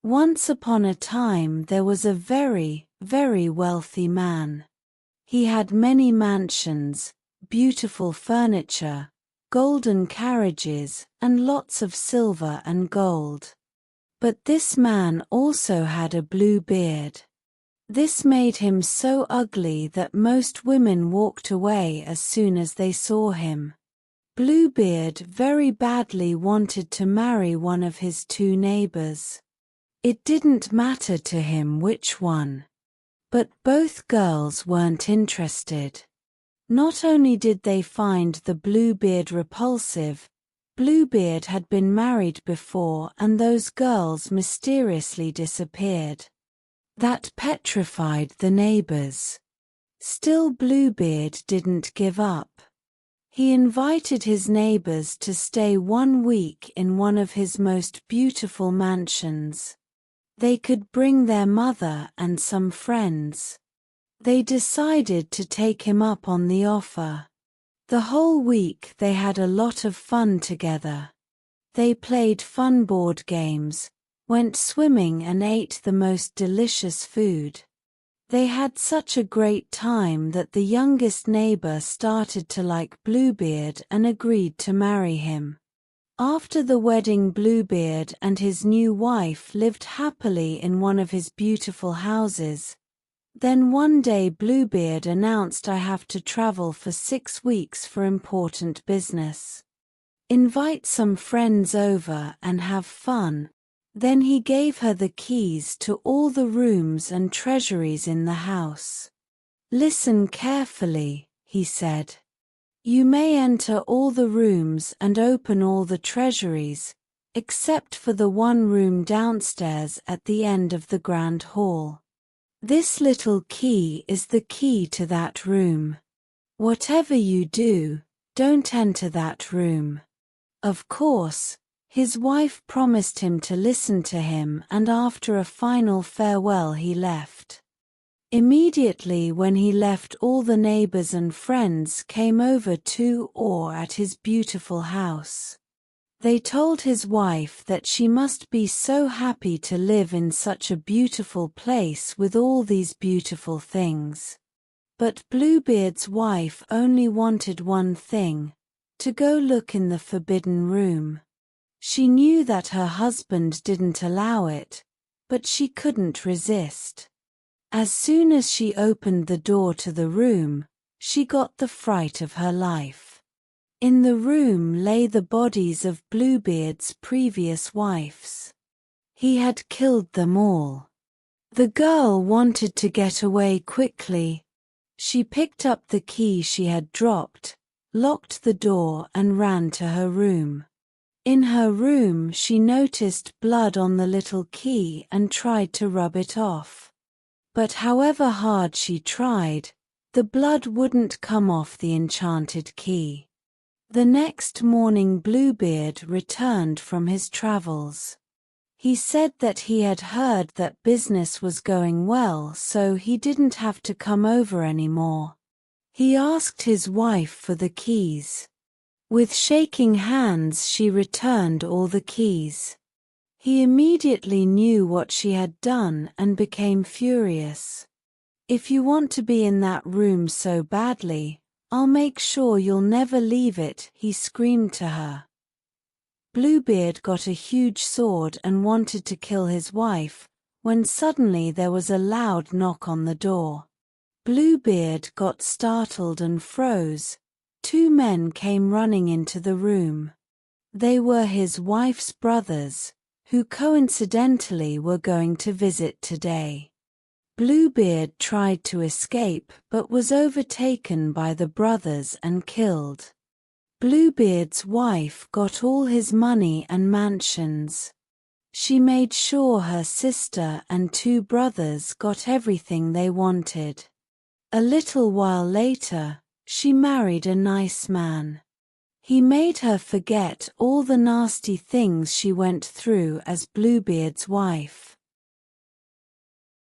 Once upon a time there was a very, very wealthy man. He had many mansions, beautiful furniture, golden carriages, and lots of silver and gold. But this man also had a blue beard. This made him so ugly that most women walked away as soon as they saw him. Bluebeard very badly wanted to marry one of his two neighbors. It didn't matter to him which one. But both girls weren't interested. Not only did they find the Bluebeard repulsive, Bluebeard had been married before and those girls mysteriously disappeared. That petrified the neighbors. Still Bluebeard didn't give up. He invited his neighbors to stay 1 week in one of his most beautiful mansions. They could bring their mother and some friends. They decided to take him up on the offer. The whole week they had a lot of fun together. They played fun board games, went swimming and ate the most delicious food. They had such a great time that the youngest neighbor started to like Bluebeard and agreed to marry him. After the wedding, Bluebeard and his new wife lived happily in one of his beautiful houses. Then one day Bluebeard announced, "I have to travel for 6 weeks for important business. Invite some friends over and have fun." Then he gave her the keys to all the rooms and treasuries in the house. "Listen carefully," he said. "You may enter all the rooms and open all the treasuries, except for the one room downstairs at the end of the grand hall. This little key is the key to that room. Whatever you do, don't enter that room." Of course, his wife promised him to listen to him, and after a final farewell he left. Immediately when he left, all the neighbors and friends came over to awe at his beautiful house. They told his wife that she must be so happy to live in such a beautiful place with all these beautiful things. But Bluebeard's wife only wanted one thing: to go look in the forbidden room. She knew that her husband didn't allow it, but she couldn't resist. As soon as she opened the door to the room, she got the fright of her life. In the room lay the bodies of Bluebeard's previous wives. He had killed them all. The girl wanted to get away quickly. She picked up the key she had dropped, locked the door and ran to her room. In her room she noticed blood on the little key and tried to rub it off. But however hard she tried, the blood wouldn't come off the enchanted key. The next morning Bluebeard returned from his travels. He said that he had heard that business was going well, so he didn't have to come over anymore. He asked his wife for the keys. With shaking hands she returned all the keys. He immediately knew what she had done and became furious. "If you want to be in that room so badly, I'll make sure you'll never leave it," he screamed to her. Bluebeard got a huge sword and wanted to kill his wife, when suddenly there was a loud knock on the door. Bluebeard got startled and froze. 2 men came running into the room. They were his wife's brothers, who coincidentally were going to visit today. Bluebeard tried to escape but was overtaken by the brothers and killed. Bluebeard's wife got all his money and mansions. She made sure her sister and 2 brothers got everything they wanted. A little while later, she married a nice man. He made her forget all the nasty things she went through as Bluebeard's wife.